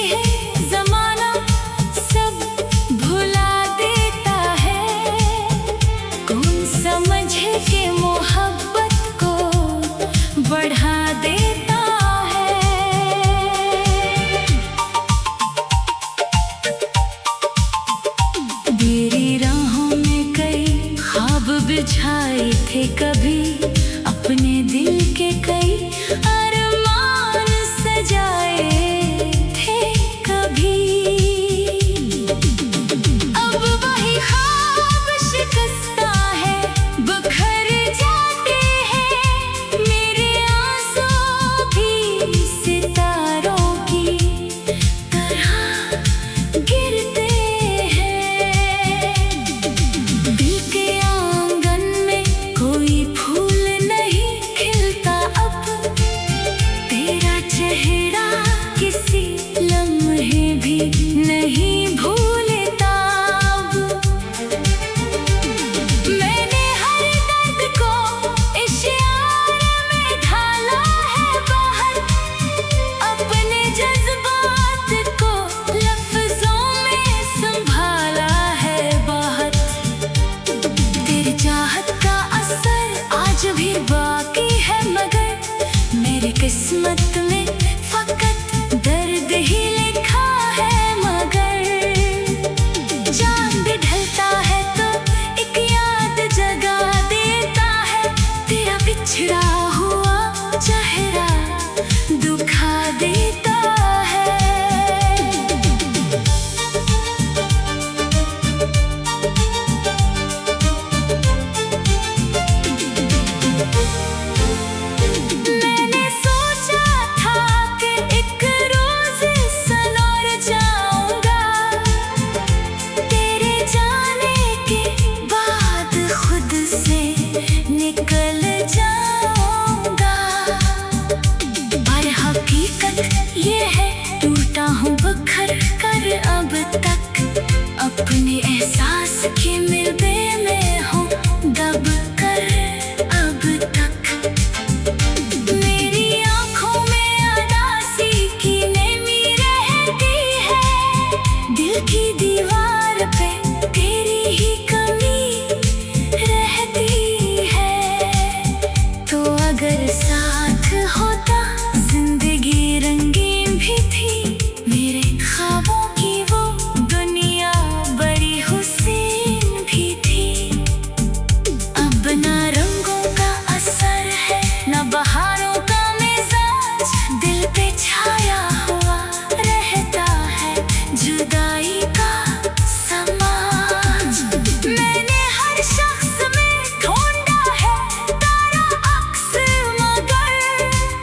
है जमाना सब भुला देता है। कौन समझे कि मोहब्बत को बढ़ा देता है। तेरी राहों में कई ख्वाब बिछाए थे, कभी अपने दिल के कई अरमान सजाए थे कभी। अब वही ख्वाब शिकस्ता है, बिखर जाते हैं मेरे आंसू भी सितारों की तरह गिरते हैं। दिल के आंगन में कोई फूल नहीं खिलता अब, तेरा चेहरा किसी लम्हे भी नहीं भूलता अब। मैंने हर दर्द को इश्यार में ढाला है बाहर, अपने जज्बात को लफ्जों में संभाला है बाहर। तेरी चाहत का असर आज भी बाकी है, मगर मेरी किस्मत में फकत दर्द ही लिखा है। मगर चांद ढलता है तो एक याद जगा देता है, तेरा बिछड़ा हुआ चेहरा दुखा देता है। मैंने सोचा था कि एक रोज सनोर जाऊंगा, तेरे जाने के बाद खुद से निकल जाऊंगा। पर हकीकत ये है, टूटा हूँ बिखर कर अब तक, अपने एहसास के मिलबे में हूँ दब कर अब तक। मेरी आँखों में उदासी की नेमी रहती है, दिल की दीवार पे तेरी ही कमी रहती है। तो अगर साथ होता जिंदगी रंगीन भी थी, मेरे ख्वाबों की वो दुनिया बड़ी हुसीन भी थी। अब ना रंगों का असर है, ना बहारों का मिजाज, दिल पे छाया हुआ रहता है जुदाई का समाज। मैंने हर शख्स में ढूंढा है तारा अक्स, मगर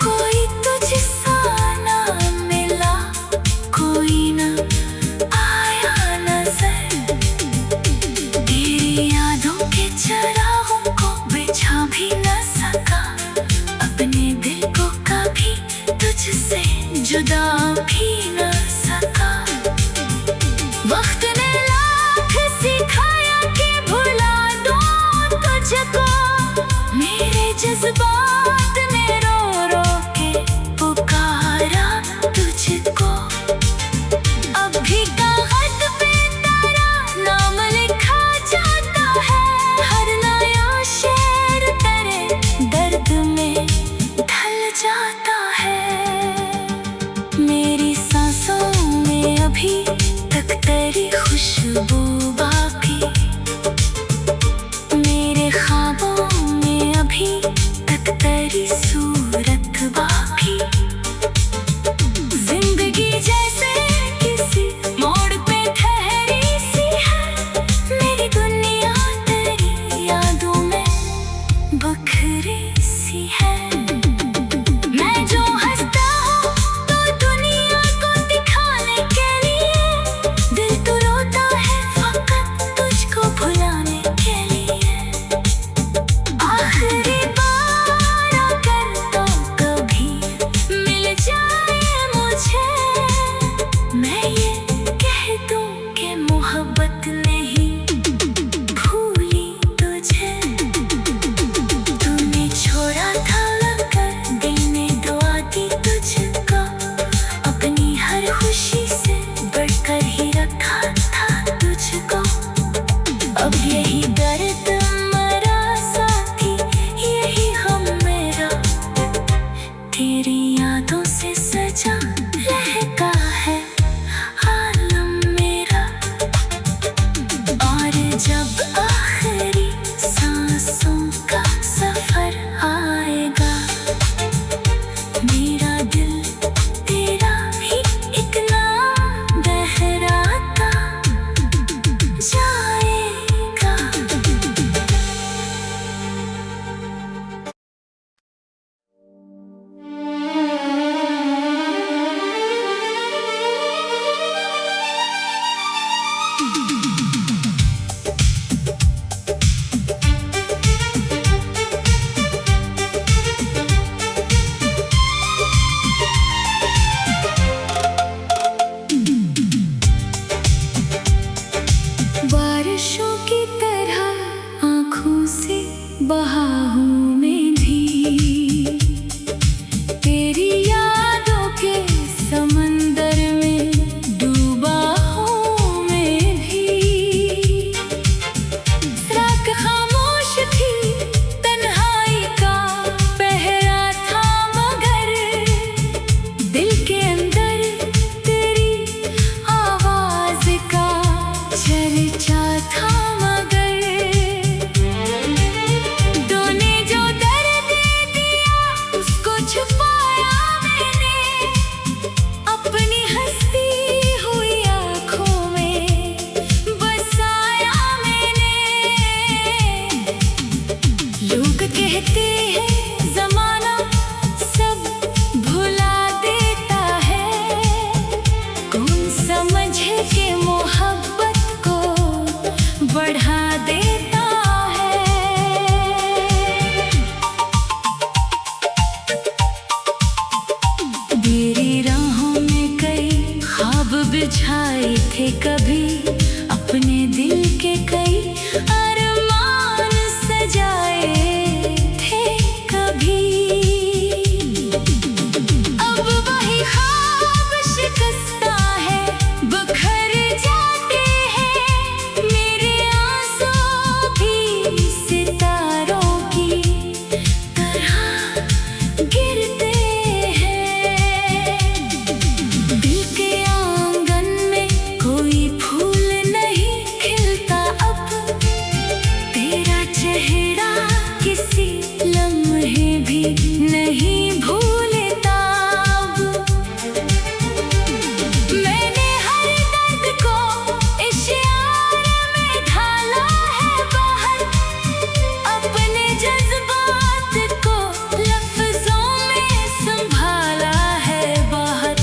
कोई तुझसा ना मिला, कोई ना आया नजर। तेरी यादों के चरागों को बिछा भी न सका, अपने दिल को कभी तुझसे जुदा भी न सका। वक्त ने लाख सिखाया कि भुला दूं तुझको, मेरे जज्बात ने रो रो के पुकारा तुझको। अब भी कागज पे तेरा नाम लिखा जाता है, हर नया शेर तेरे दर्द में ढल जाता है। मेरी सांसों में अभी तक तेरी खुशबू बाकी, मेरे ख्वाबों में अभी तक तेरी सूरत बाकी। जिंदगी जैसे किसी मोड़ पे ठहरी सी है, मेरी दुनिया तेरी यादों में बखरी सी है। मैं जो हंसता हूँ तो दुनिया को दिखाने के लिए, दिल तो रोता है फकत तुझको भुलाने के लिए। आखिरी बार अगर तो कभी के मोहब्बत को बढ़ा देता है। मेरी राहों में कई ख्वाब बिछाए थे, कभी अपने दिल के कई अरमान सजाए थे कभी। अब वही ख्वाब शिकस्ता है, बिखर जाते हैं मेरे आंसू भी सितारों की तरह गिरते हैं। दिल के आंगन में कोई फूल नहीं खिलता अब, तेरा चेहरा किसी लम्हे भी नहीं भूलता अब। मैंने हर दर्द को इश्यार में ढाला है बाहर, अपने जज्बात को लफ्जों में संभाला है बाहर।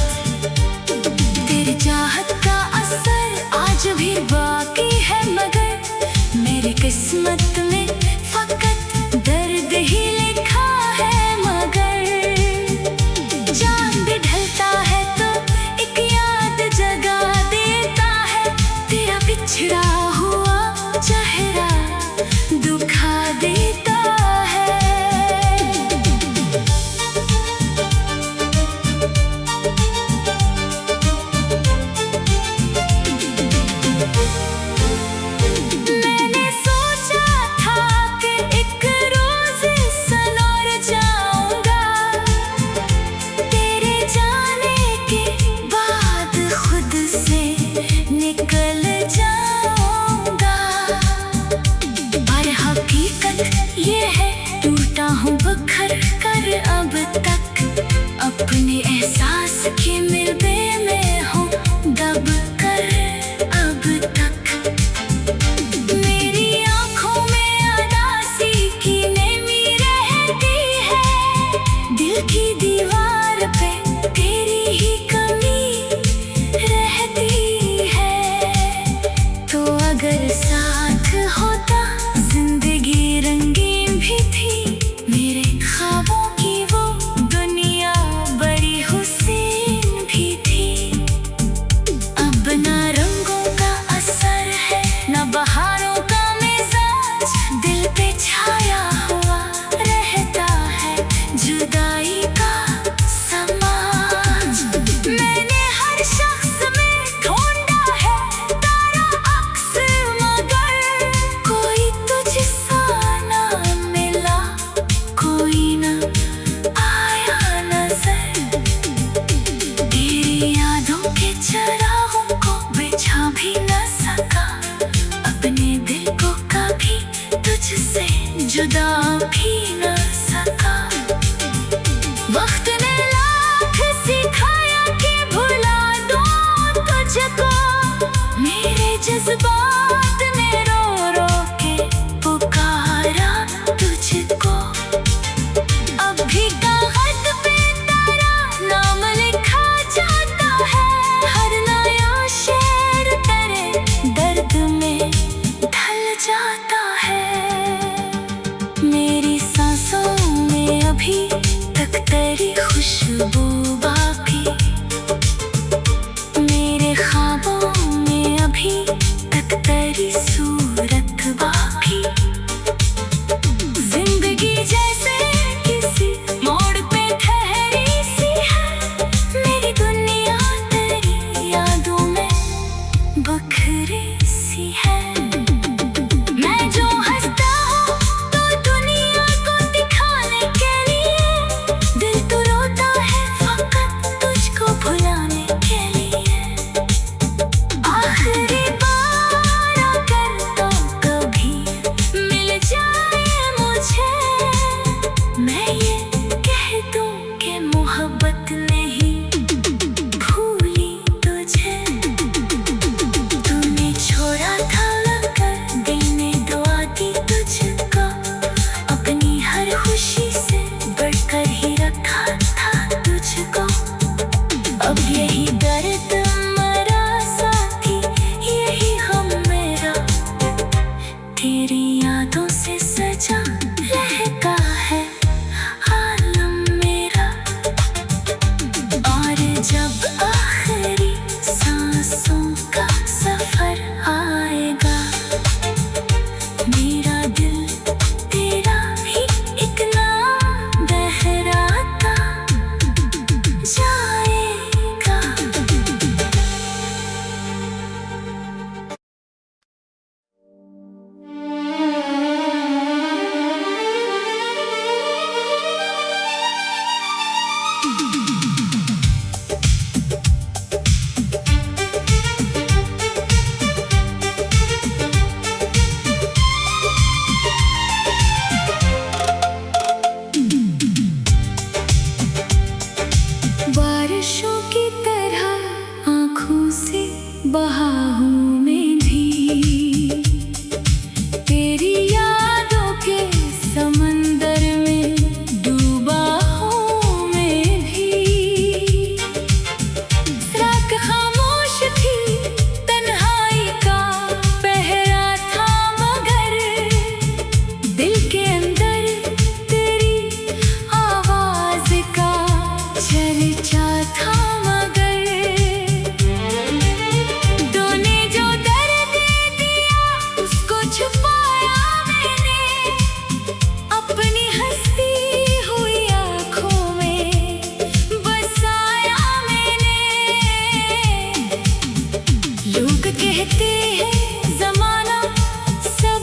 तेरी चाहत का असर आज भी बाकी है, मगर मेरी किस्मत में फकत दर्द ही लिखा है। मगर चांद ढलता है तो एक याद जगा देता है, तेरा बिछड़ा हुआ चेहरा दुखा देता है। मैंने सोचा था कि एक रोज सनौर जाऊंगा, तेरे जाने के बाद खुद से निकल जाऊंगा। पर हकीकत ये है, टूटा हूँ बिखर कर अब तक, अपने एहसास के मिलबे में हूँ दब कर अब तक। मेरी आँखों में उदासी की नेमी रहती है, दिल की दीवार पे तेरी ही कमी रहती है। तो अगर साथ होता जिंदगी रंगीन भी थी, मेरे ख्वाबों की वो दुनिया बड़ी हुस्न भी थी। अब ना रंगों का असर है, ना बहारों का मिजाज, दिल पे छाया हुआ रहता है जुदाई का समाज। मैंने हर शख्स में ढूंढा है तारा अक्स, मगर कोई तुझसा ना मिला, कोई ना आया नजर। तेरी यादों के चरागों को बिछा भी न सका, अपने दिल को कभी तुझसे जुदा भी न सका। वक्त ने लाख सिखाया कि भुला दूं तुझको, मेरे जज्बात ने रो रो के पुकारा तुझको। अब भी कागज पे तेरा नाम लिखा जाता है, हर नया शेर तेरे दर्द में ढल जाता है। मेरी सांसों में अभी तक तेरी खुशबू बाकी, मेरे ख्वाबों में अभी तक तेरी सूरत बाकी। जिंदगी जैसे किसी मोड़ पे ठहरी सी है, मेरी दुनिया तेरी यादों में बखरी सी है। मैं जो हंसता हूँ तो दुनिया को दिखाने के लिए, दिल तो रोता है सांसों का सफर आएगा। मेरा दिल तेरा भी एक नाम दोहराता जाएगा। बारिशों की तरह आँखों से बहा हूँ मैं भी, तेरी यादों के समंदर में डूबा हूँ मैं भी। रात खामोश थी, तन्हाई का पहरा था, मगर दिल के अंदर तेरी आवाज का चर्चा था। मगर तूने जो दर्द दिया उसको छुपाया मैंने, अपनी हंसती हुई आँखों में बसाया मैंने। लोग कहते हैं ज़माना सब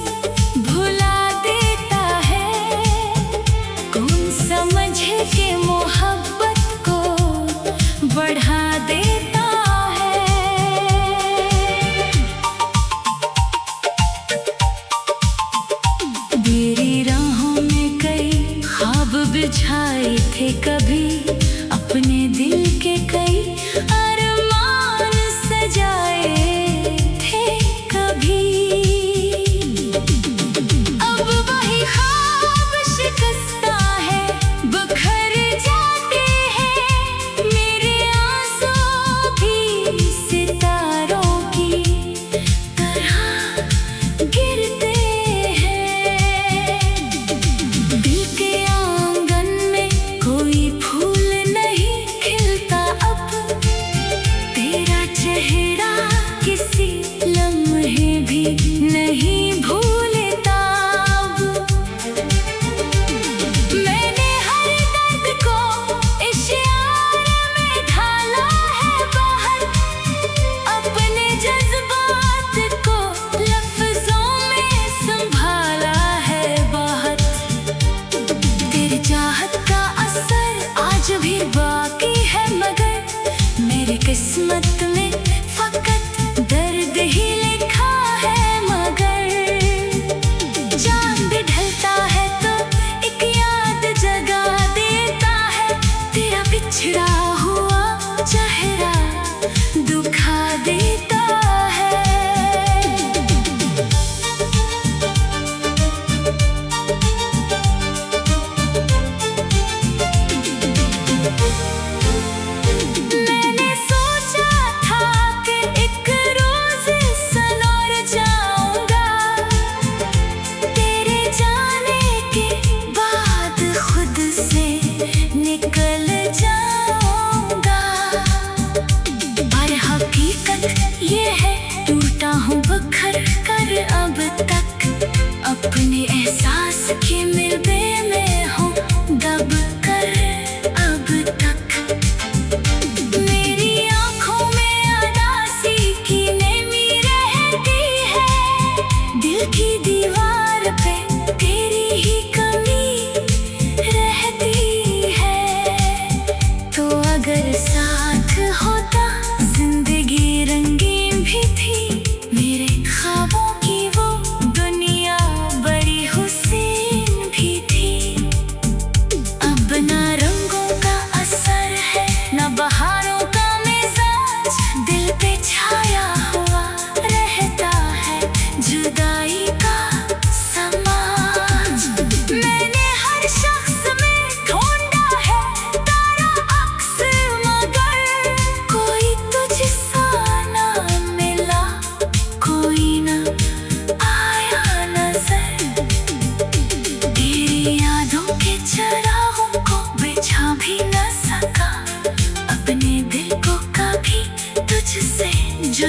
भुला देता है, कौन समझ के मोहब्बत को बढ़ा देता है। मेरी राहों में कई ख्वाब बिछाए थे, कभी अपने दिल के कई अरमान सजाए थे कभी। अब वही ख्वाब शिकस्ता है, बिखर जाते हैं मेरे आंसू भी सितारों की तरह गिरते हैं। दिल के आंगन में कोई फूल नहीं खिलता अब, तेरा चेहरा किसी लम्हे भी नहीं भूलता अब। मैंने हर दर्द को इश्यार में ढाला है बाहर, अपने जज्बात को लफ्जों में संभाला है बाहर। तेरी चाहत का असर आज भी बाकी है, मगर मेरी किस्मत में फकत दर्द ही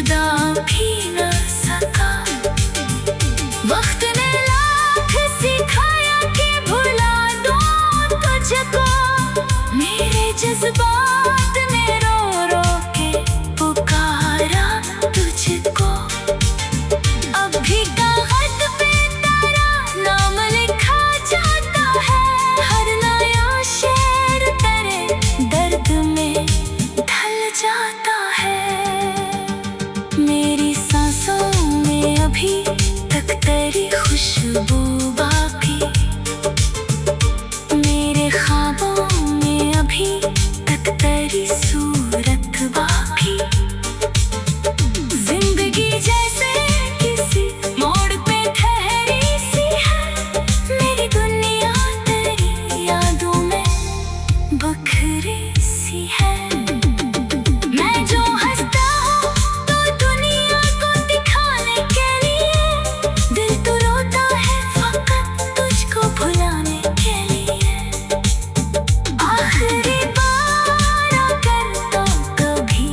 जुदा भी न सका। वक्त ने लाख सिखाया कि भुला दूं तुझको, मेरे जज्बात ने रो रो के पुकारा तुझको। अब भी कागज पे तेरा नाम लिखा जाता है, हर नया शेर तेरे दर्द में ढल जाता है। मेरी सांसों में अभी तक तेरी खुशबू बाकी, मेरे ख्वाबों में अभी तक तेरी सूरत बाकी। जिंदगी जैसे किसी मोड़ पे ठहरी सी है, मेरी दुनिया तेरी यादों में बखरी सी है। मैं जो हंसता हूँ तो दुनिया को दिखाने के लिए, दिल तो रोता है फकत तुझको भुलाने के लिए। आखिरी बार अगर तो कभी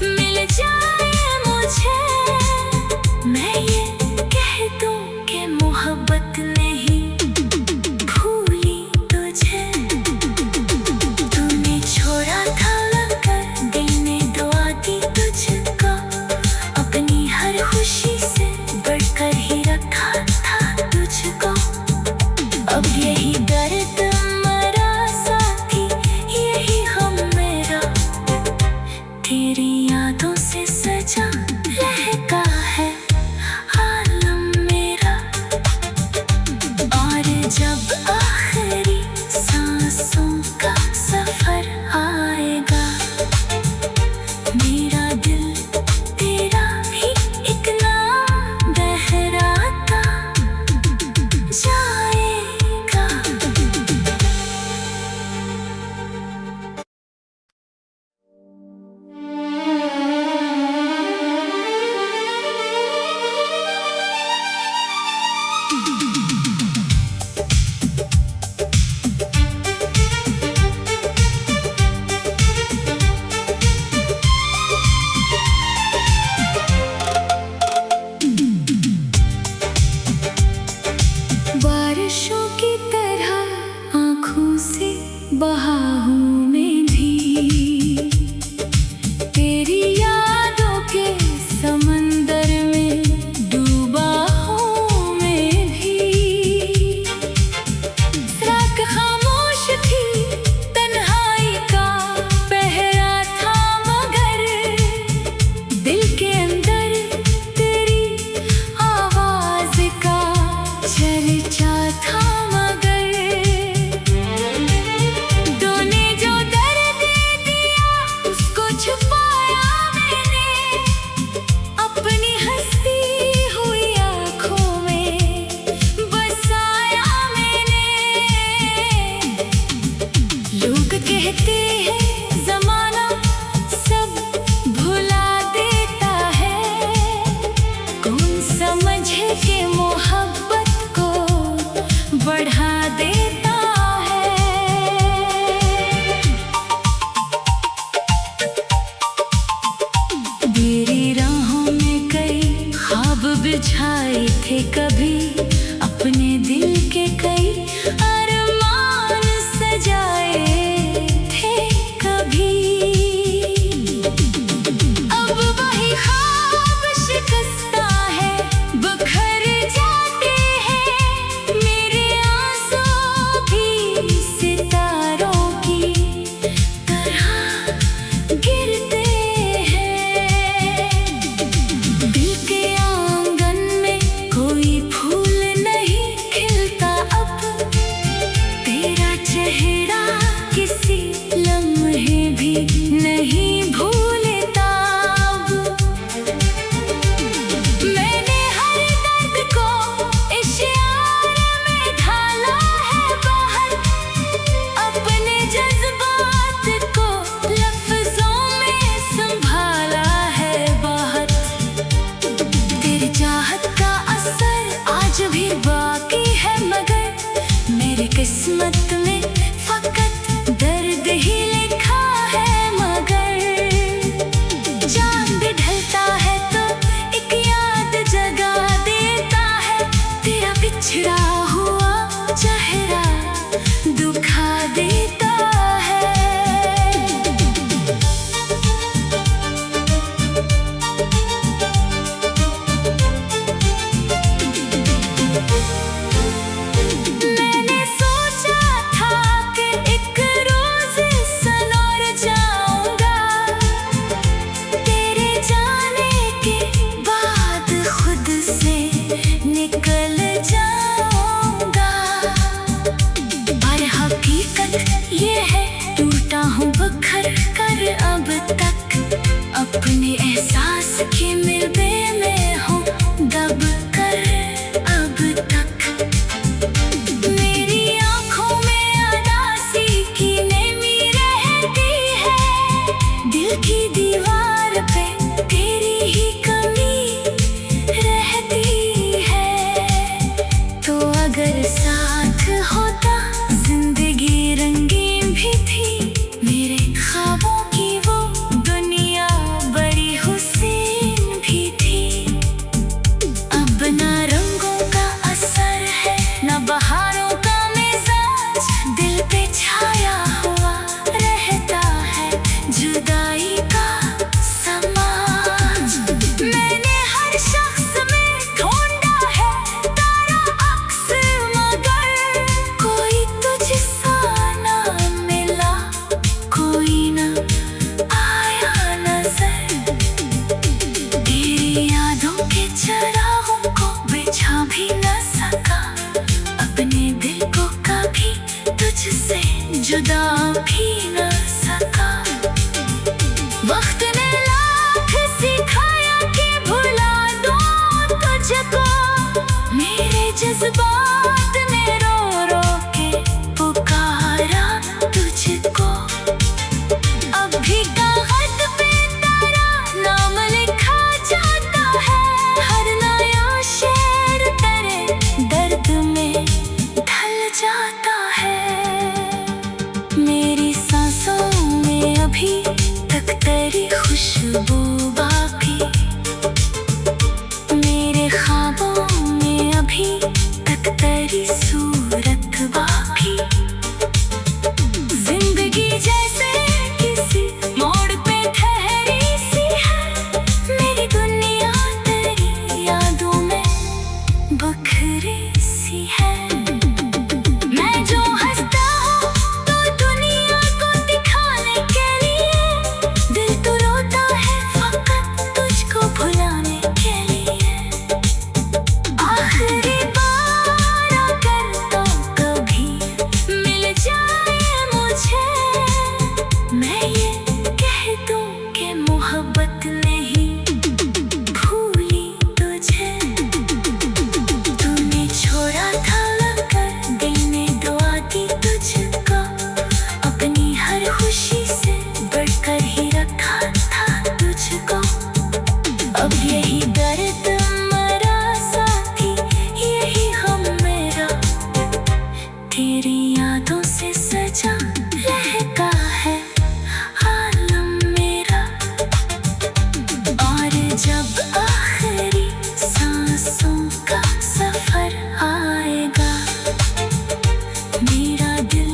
मिल जाए मुझे, मैं ये कह दूं कि मोहब्बत नहीं भूली तुझे। तूने छोड़ा था अगर दिल ने दुआ दी तुझको, अपनी हर खुशी से बढ़कर ही रखा था तुझको। अब यही दर्द मरा साथी, यही हम मेरा, तेरी यादों से सजा लहका है आलम मेरा। और जब आखिरी सांसों का सफर आएगा, मेरा दिल तेरा ही एक नाम दोहराता जाएगा। बारिशों की तरह आँखों से बहा हूँ मैं भी, तेरी यादों के समंदर में डूबा हूँ मैं भी। रात खामोश थी, तन्हाई का पहरा था, मगर दिल के अंदर तेरी आवाज का चर्चा था। मगर तूने जो दर्द दिया उसको छुपाया मैंने, अपनी हंसती हुई आँखों में बसाया मैंने। लोग कहते हैं ज़माना सब भुला देता है, कौन समझे कि मोहब्बत को बढ़ा देता है। मेरी राहों में कई ख्वाब बिछाए थे कभी, अपने दिल के कई अरमान सजाए थे कभी। अब वही ख्वाब शिकस्ता है, बिखर जाते हैं, मेरे आंसू भी सितारों की तरह गिरते हैं। दिल के आंगन में कोई के मिलते में हूँ दब कर अब तक। मेरी आँखों में उदासी की नेमी रहती है, दिल की दीवार पे तेरी ही कमी रहती है। तो अगर साथ होता जिंदगी रंगीन भी थी, मेरे ख्वाबों की वो दुनिया बड़ी हुसीन भी थी। अब ना रंगों का असर है ना बहारों का मिजाज, दिल पे छाया हुआ रहता है जुदाई का समाज। मैंने हर शख्स में ढूंढा है तारा अक्स, मगर कोई तुझसा ना मिला, कोई ना आया नजर। तेरी यादों के चरागों को बिछा भी न सका, अपने दिल को कभी तुझसे जुदा भी न सका। वक्त ने लाख सिखाया कि भुला दूं तुझको, मेरे जज्बात ने रो रो के पुकारा तुझको। अब भी कागज पे तेरा नाम लिखा जाता है, हर नया शेर तेरे दर्द में ढल जाता है। मेरी सांसों में अभी तक तेरी खुशबू बाकी, मेरे ख्वाबों में अभी तक तेरी सूरत बाकी। जिंदगी जैसे किसी मोड़ पे ठहरी सी है, मेरी दुनिया तेरी यादों में बखरी सी है। मैं जो हंसता हूँ तो दुनिया को दिखाने के लिए, दिल तो रोता है फकत तुझको भुलाने के लिए। आखिरी बार अगर तो कभी मिल जाए मुझे, मैं ये कह दूं कि मोहब्बत नहीं भूली तुझे। तूने छोड़ा था अगर दिल ने दुआ दी तुझको, अपनी हर खुशी से बढ़कर ही रखा था तुझको। अब यही दर्द मरा साथी, यही हम मेरा, तेरी यादों से सजा रहता है आलम मेरा। और जब आखिरी सांसों का सफर आएगा, मेरा दिल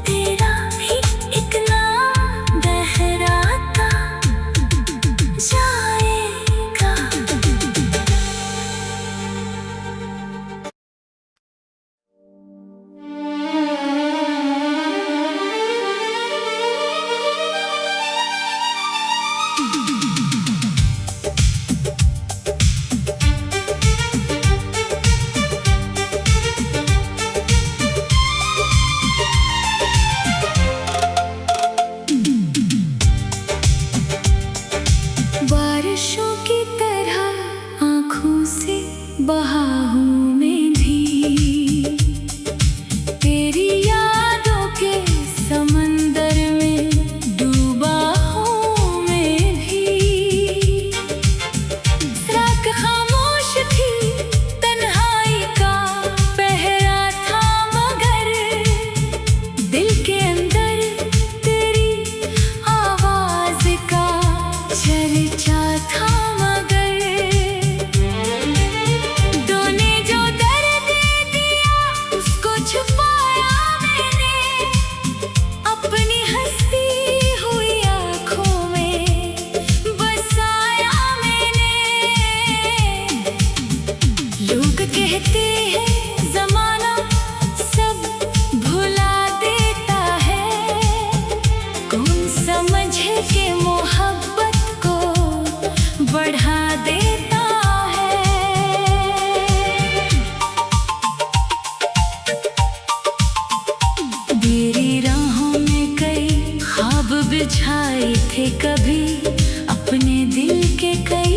तेरा भी एक नाम दोहराता जाएगा। बारिशों की तरह आँखों से बहा हूँ मैं भी, तेरी यादों के समंदर में डूबा हूँ मैं भी। रात खामोश थी, तन्हाई का पहरा था, मगर दिल के अंदर तेरी आवाज का चर्चा था। मगर तूने जो दर्द दिया उसको छुपाया मैंने, अपनी हंसती हुई आँखों में बसाया मैंने। लोग कहते हैं जमाना सब भुला देता है, कौन समझे कि मोहब्बत को बढ़ा देता है। मेरी राहों में कई ख्वाब बिछाए थे कभी, अपने दिल के कई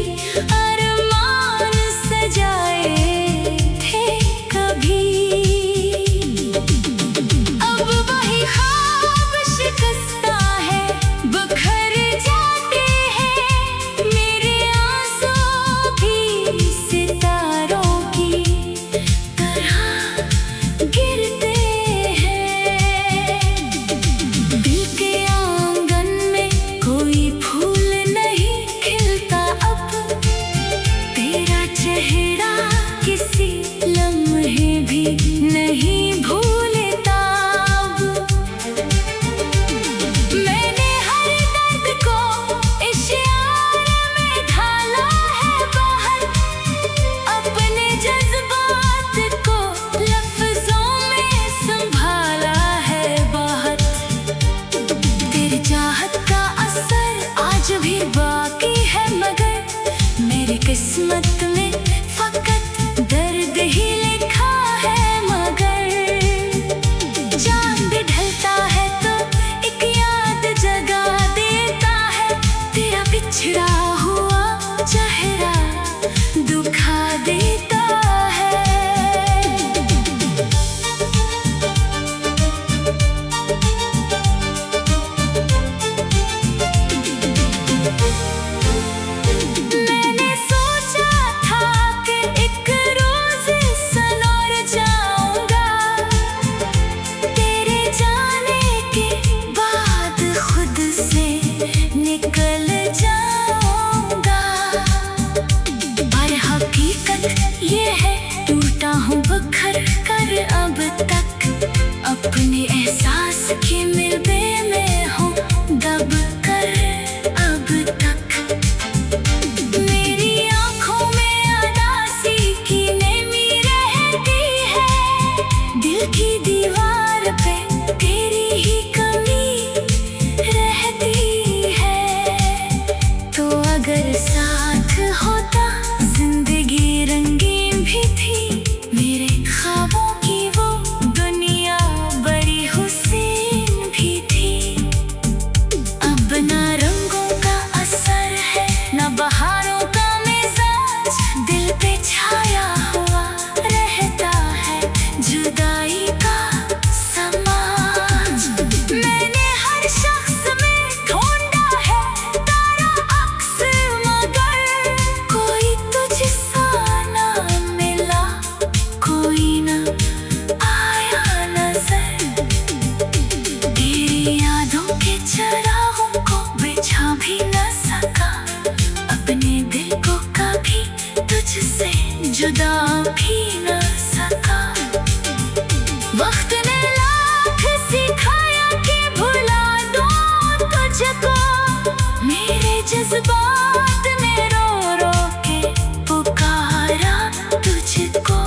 चेहरा किसी लम्हे भी नहीं भूलता अब। मैंने हर दर्द को इशारे में ढाला है बाहर, अपने जज्बात को लफ्जों में संभाला है बाहर। तेरी चाहत का असर आज भी बाकी है, मगर मेरी किस्मत में फकत दर्द ही लिखा है। मगर चांद ढलता है तो एक याद जगा देता है, तेरा बिछड़ा हुआ चेहरा दुखा देता है। मैंने सोचा था कि एक रोज संवर जाऊंगा, तेरे जाने के बाद खुद से निकल जाऊंगा। पर हकीकत ये है, टूटा हूँ बिखर कर अब तक, अपने एहसास के मिलबे में हूँ दब कर अब तक। मेरी आँखों में उदासी की नमी रहती है, दिल की दीवार पे तेरी ही कमी रहती है। तो अगर साथ होता जिंदगी रंगीन भी थी, मेरे ख्वाबों की वो दुनिया बड़ी हुसीन भी थी। अब ना रंगों का असर है, ना बहारों का मिजाज, दिल पे छाया हुआ रहता है जुदाई का समाज। मैंने हर शख्स में ढूंढा है तारा अक्स, मगर कोई तुझसा ना मिला, कोई ना आया नजर। तेरी यादों के चरागों को बिछा भी न सका, अपने दिल को कभी तुझसे जुदा भी न सका। वक्त ने लाख सिखाया कि भुला दूं तुझको, मेरे जज्बात ने रो रो के पुकारा तुझको।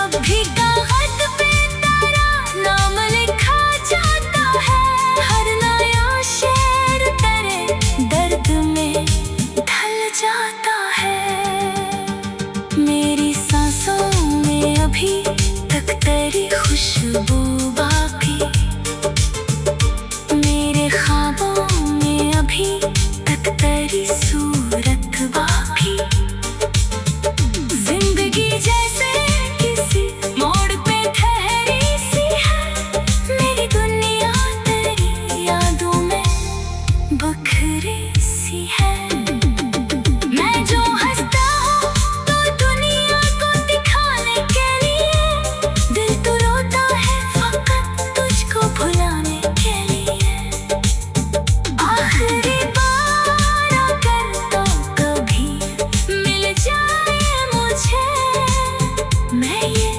अब भी कागज पे तेरा नाम लिखा जाता है, हर नया शेर तेरे दर्द में ढल जाता है। मेरी सांसों में अभी तक तेरी खुशबू बाकी, मेरे ख्वाबों में अभी तक तेरी सूरत बाकी। जिंदगी जैसे किसी मोड़ पे ठहरी सी है, मेरी दुनिया तेरी यादों में बखरी सी है। मैं जो हंसता हूँ तो दुनिया को दिखाने के लिए, दिल तो रोता है फकत तुझको भुलाने के लिए। आखिरी बार अगर तो कभी मिल जाए मुझे, मैं ये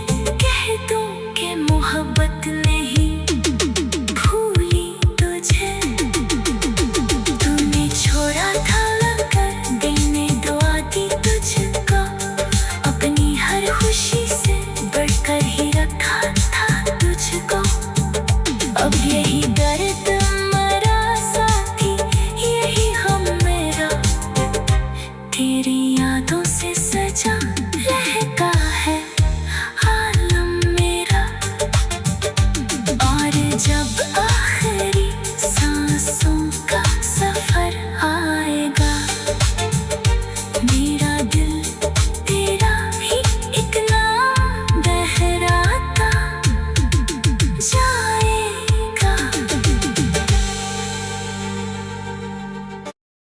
कह दूँ कि मोहब्बत नहीं भूली तुझे। तूने छोड़ा था कर देने दुआ दी तुझको, अपनी हर खुशी से बढ़कर ही रखा था तुझको। अब यही दर्द मरा साथी, यही हम मेरा, तेरी यादों से सजा रहता